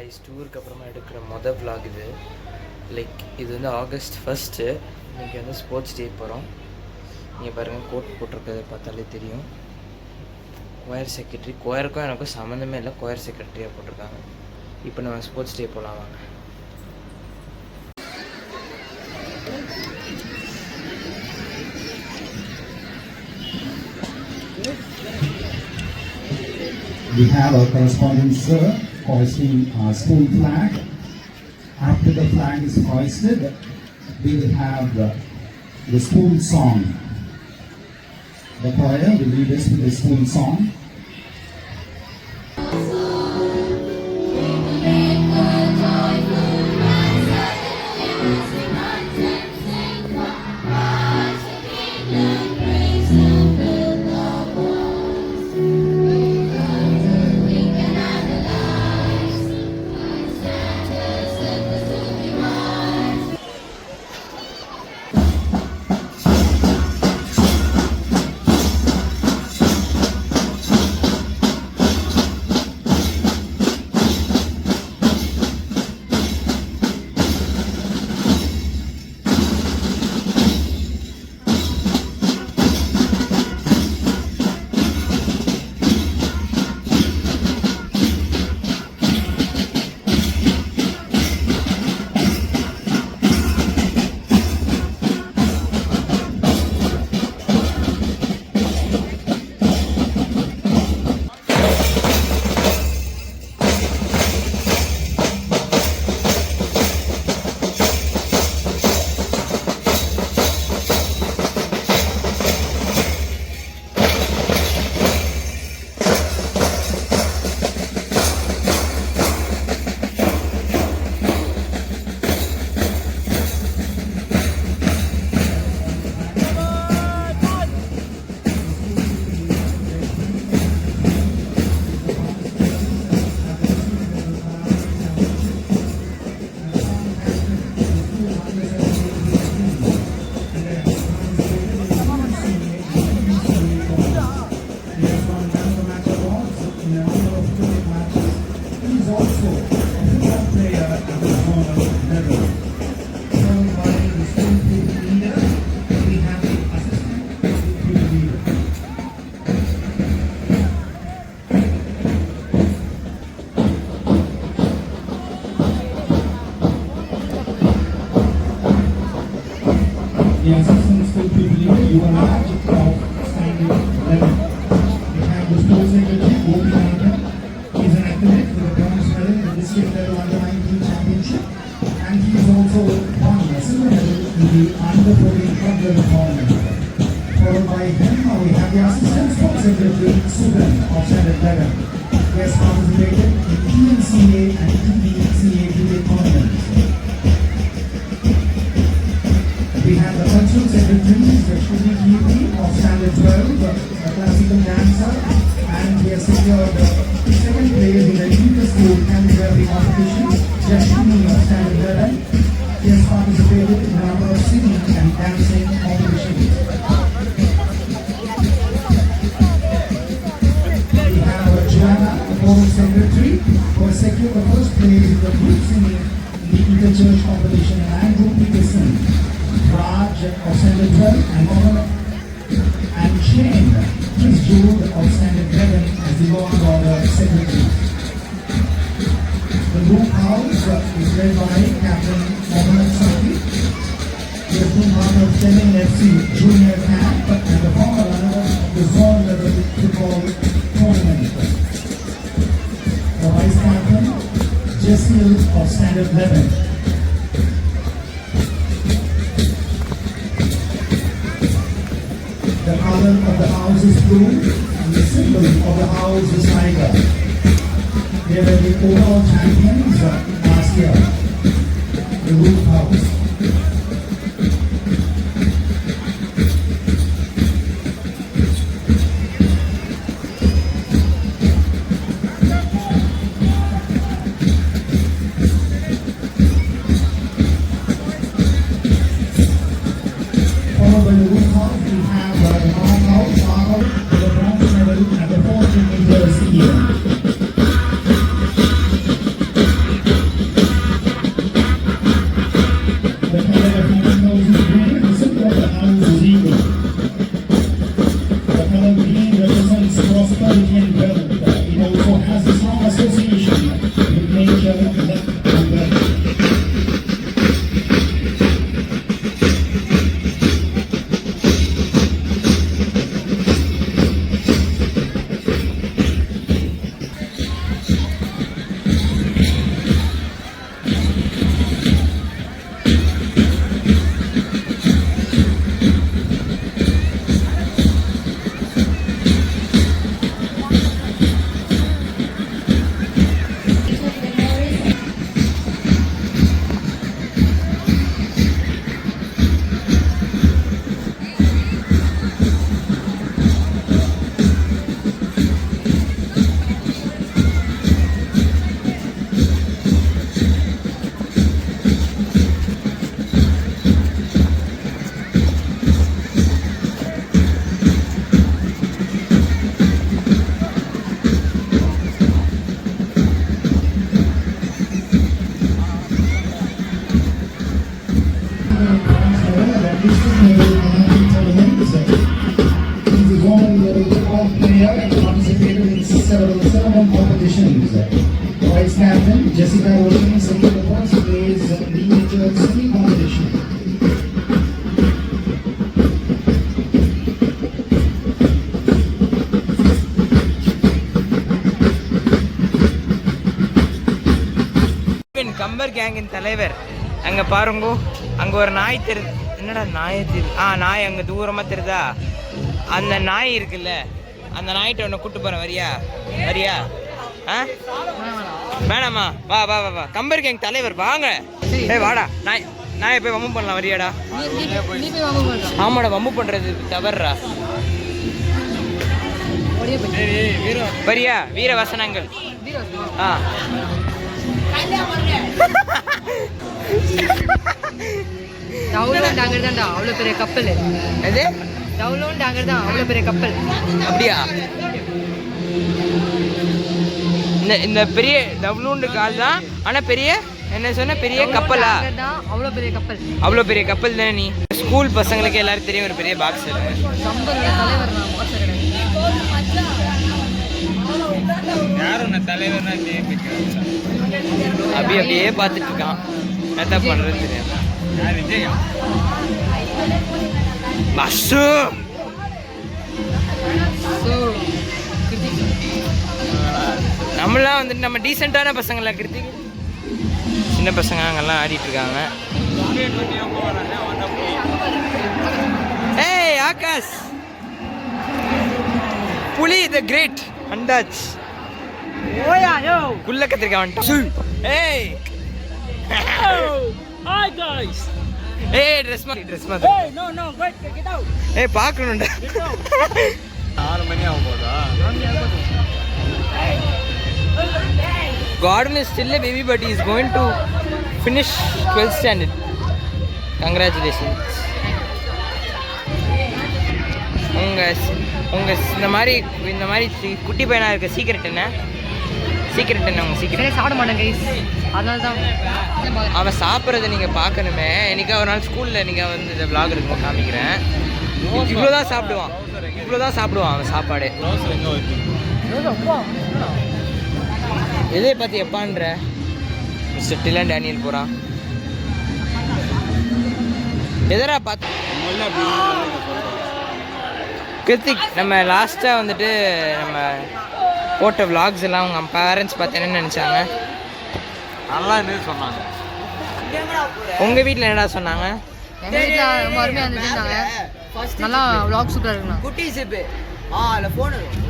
Guys, டூருக்கு அப்புறமா எடுக்கிற மொதல் vlog இது. இது வந்து ஆகஸ்ட் 1. இன்றைக்கி வந்து ஸ்போர்ட்ஸ் டே போகிறோம். நீங்கள் பாருங்கள், கோட் போட்டிருக்கிறத பார்த்தாலே தெரியும். கொயர் செக்ரட்டரி, கொயருக்கும் எனக்கும் சம்மந்தமே இல்லை, கொயர் செக்ரட்டரியாக போட்டிருக்காங்க. இப்போ நம்ம ஸ்போர்ட்ஸ் டே போகலாம் வாங்க. We have our correspondent sir hoisting our school flag. After the flag is hoisted, we will have the school song. The choir will lead us with the school song. The assistant school people leader, you are large of standing 11. We have the sports secretary, Gopi Nathan. He is an athlete with a bronze medal in the district level under 19 championship, and he is also won a silver medal in the under 14 club level tournament. Followed by him, we have the assistant sports secretary, Sudan of standard 11. He has participated in TNCA and TDCA debate tournaments. We have the cultural secretary, Shruti Kirti of standard 12, a classical dancer, and he has secured second place in the inter-school calligraphy competition, Jashini of standard 11. He has participated in a number of singing and dancing competitions. We have Joanna, the forum secretary, who has secured the first place in the group singing in the inter-church competition, and Andrew Peterson, Raj of standard 12, and Mohammed and Shane, Chris Jude of standard 11 as the law and order secretary. The group house is led by Captain Mohammed Saki. He has been part of Chennai FC Junior Camp and the former runner of the zone level football tournament. The vice captain, Jessil of standard 11. The color of the house is blue and the symbol of the house is tiger. They were the overall champions last year. The roof house. Followed by the roof house, we have the farmhouse, with the bronze medal and the 4 meters here. captain Jessica Rosen, second the points plays the major semi-competition. Kambar கேங்கின் தலைவர் அங்கே பாருங்கோ, அங்கே ஒரு நாய் தெரியுது. என்னடா நாய் தெரியுது? நாய் அங்கே தூரமாக தெரியுதா? அந்த நாய் இருக்குல்ல, அந்த நாய்கிட்ட ஒன்று கூப்பிட்டு போகிறேன். வரியா வரியா? வேணாமா? வா வா வா வா. கம்பர் கேங் தலைவர் வாங்க. ஏய் வாடா. நாயை போய் வம்பு பண்ணலாம். வரியாடா? ஆமாடா, வம்பு பண்ணுறது தவறுடா. வரியா? வீர வசனங்கள். அவ்வளோ பெரிய கப்பல். எது? டவுலோன் டாங்கர் தான் அவ்வளோ பெரிய கப்பல். அப்படியா? இந்த பெரிய டவுலூண்டு கால் தான். ஆனால் பெரிய என்ன சொன்ன பெரிய கப்பலா? அவ்வளோ பெரிய கப்பல். அவ்வளோ பெரிய கப்பல் தானே. நீ ஸ்கூல் பசங்களுக்கு எல்லாரும் தெரியும் ஒரு பெரிய பாக்ஸ் இருக்கு. தலைவர் தலைவர்னா அப்படியே பார்த்துட்டு இருக்கான். என்ன பண்றது தெரியாது. பஸ்ஸு நம்மளாம் வந்துட்டு நம்ம டீசெண்டான பசங்களா. கிருத்திக் சின்ன பசங்க அங்கெல்லாம் ஆடிட்டு இருக்காங்க. ஏய் ஆகாஷ், புலி தி கிரேட் அண்டாச். ஓயா யோ குள்ள கத்திரிக்காய் வந்துட்டான். ஏய் ஹாய் गाइस. ஏய் ட்ரெஸ் மாத்து. ஏய் நோ வெயிட் கெட் அவுட். ஏய் பார்க்கணும்டா. 6 மணி ஆக போதா? Gordon is still a baby but he is going to finish 12th standard. Congratulations. உங்க இந்த மாதிரி குட்டி பையனா இருக்க சீக்ரெட் என்ன? உங்க சீக்ரெட்? சாப்பிட மாட்டேன் கைஸ், அதனால தான். அவன் சாப்பிட்றத நீங்கள் பார்க்கணுமே. எனக்கு ஒரு நாள் ஸ்கூலில் நீங்கள் வந்து இந்த விளாக் இருக்கும்போது காமிக்கிறேன். இவ்வளோதான் சாப்பிடுவான் அவன் சாப்பாடு. எதை பார்த்து எப்பான்ற மிஸ்டர் டிலன் டேனியல் போகிறான். எதரா பார்த்து கிருத்திக், நம்ம லாஸ்ட்டாக வந்துட்டு நம்ம போட்ட விளாக்ஸ் எல்லாம் உங்கள் பேரண்ட்ஸ் பார்த்து என்ன நினச்சாங்க? நல்லா இருந்தது சொன்னாங்க. உங்கள் வீட்டில் என்னடா சொன்னாங்க? எங்கள் வீட்டில் ரொம்ப அருமையாக இருந்துச்சுன்னாங்க. நல்லா விளாக் சூப்பராக இருக்குண்ணா. குட்டி சிப்பு அதில் ஃபோன் இருக்கும்.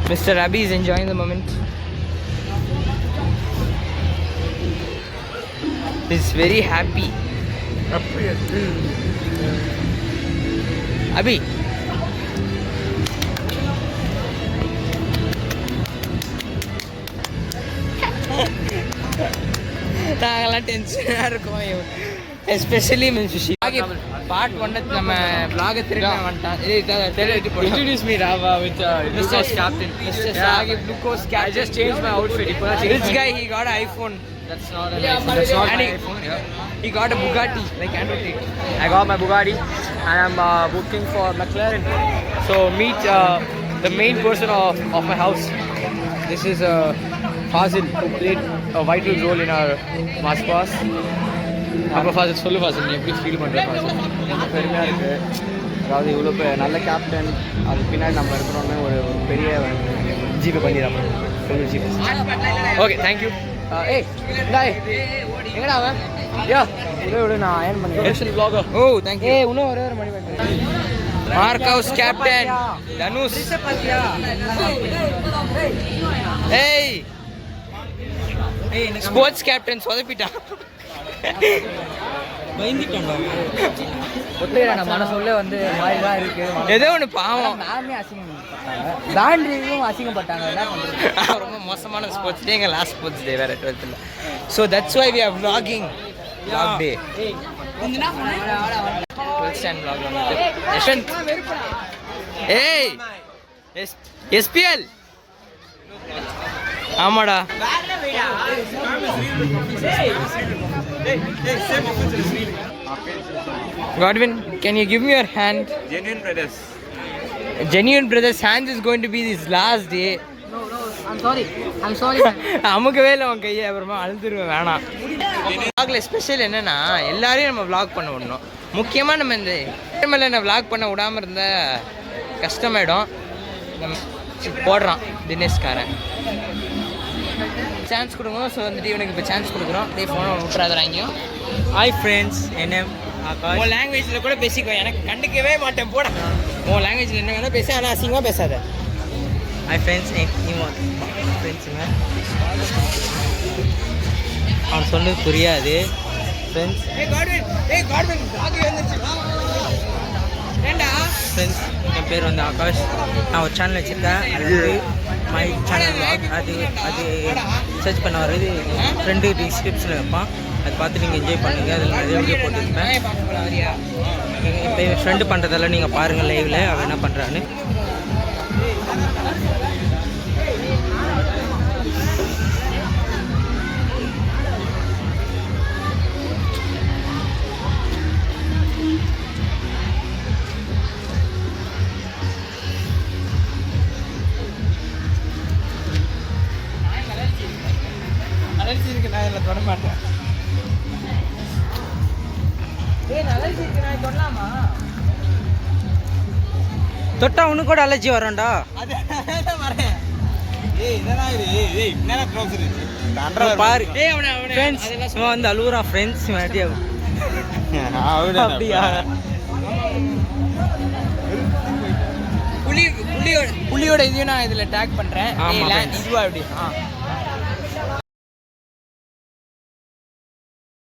Mr. Abhi is enjoying the moment. He's very happy. Abhi. நாங்கெல்லாம் டென்ஷனாக இருக்கோம். எஸ்பெஷலி பார்ட் 1 நம்ம vlog திரும்ப வந்துட்டான். Introduce me Rava with Mr. Captain. Mr. Sahib Lucas Captain. I just changed my outfit. Rich guy, he got an iPhone. That's not an iPhone. That's not my iPhone. He got a Bugatti, like Andrew Tate. I got my Bugatti and I'm booking for McLaren. So meet the main person of my house. This is Fazil, who played a vital role in our Mass Pass. அப்போ ஃபாசில் சொல்லு. ஃபாசில் நீ எப்படி feel பண்ணுற? ஃபாசில் ரொம்ப பெருமையாக இருக்குது. அதாவது இவ்வளோ நல்ல கேப்டன், அது பின்னாடி நம்ம இருக்கிறோன்னு ஒரு பெரிய ஜிபே பண்ணிடுறாங்க. சொல்லு ஜிபே. Okay thank you. ஏய் எங்கடா அவன்? யா விடு நான் அயன் பண்ணி வ்ளாகர். ஓ தேங்க்யூ. ஏய் இன்னும் ஒரே ஒரு மணி மார்க் ஹவுஸ் கேப்டன் தனுஷ். ஏய் ஸ்போர்ட்ஸ் கேப்டன் சொதப்பிட்டான். ஒத்துக்கிறேன், மனசு உள்ள வந்து மாதிரி தான் இருக்கு. ஏதோ ஒன்று பாவம். மேமே அசிங்கப்பட்டாங்க, பேண்ட்ரியும் அசிங்கப்பட்டாங்க. என்ன பண்ணுறது? ரொம்ப மோசமான ஸ்போர்ட்ஸ் டே. எங்கள் லாஸ்ட் ஸ்போர்ட்ஸ் டே வேறு 12th. So that's why we are vlogging vlog day. 12th standard vlog வந்து யஷ்வந்த். ஏய் SPL ஆமாடா. Godwin, can you give me your hand? Genuine brothers. Genuine brothers hand is going to be this last day. I'm sorry. அமுக்கவே இல்லை உன் கையை, அப்புறமா அழுதுருவேன். வேணாம். vlogல special என்னன்னா எல்லாரையும் நம்ம vlog பண்ண விடணும். முக்கியமாக நம்ம இந்த மேலே என்ன vlog பண்ண விடாமல் இருந்தால் கஷ்டமாயிடும். நம்ம போடுறான் தினேஷ்காரன் சான்ஸ் கொடுக்கணும். ஸோ வந்துட்டு இவனுக்கு இப்போ சான்ஸ் கொடுக்குறோம். அப்படியே ஃபோனை விட்டுறாதீங்க. ஹாய் ஃப்ரெண்ட்ஸ், என்ன ஆகாஷ். உன் லாங்குவேஜில் கூட பேசிக்கோ, எனக்கு கண்டுக்கவே மாட்டேன். போட உன் லாங்குவேஜில் என்ன வேணால் பேச, ஆனால் அசிங்கமாக பேசாத. ஹாய் ஃப்ரெண்ட்ஸ், ஃப்ரெண்ட்ஸுங்க அவன் சொன்னது புரியாது. ஃப்ரெண்ட்ஸ் ஃப்ரெண்ட்ஸ் என் பேர் வந்து ஆகாஷ். நான் ஒரு சேனல் வச்சுருக்கேன். அது வந்து மை சேனல் vlog. அது சர்ச் பண்ண வர்றது ஃப்ரெண்டு டிஸ்கிரிப்ஷனில் வைப்பான். அது பார்த்து நீங்கள் என்ஜாய் பண்ணுங்கள். அதில் நிறைய வீடியோ போட்டுருப்பேன். இப்போ என் ஃப்ரெண்டு பண்ணுறதெல்லாம் நீங்கள் பாருங்கள் லைவில் அவன் என்ன பண்ணுறான்னு. அலர்ஜி இருக்கு, நான் இதில் தொட மாட்டேன். அலர்ஜி இருக்கு, நான் தொடலாமா? தொட்டா உனக்கு கூட அலர்ஜி வரும்டா. அது வரேன். பாரு ஃப்ரெண்ட்ஸ், இவன் வந்து அழுகுறான் ஃப்ரெண்ட்ஸ். அப்படியா? புலியோட இதையும் நான் இதில் டேக் பண்ணுறேன். ஆமாம் இதுவா எப்படி?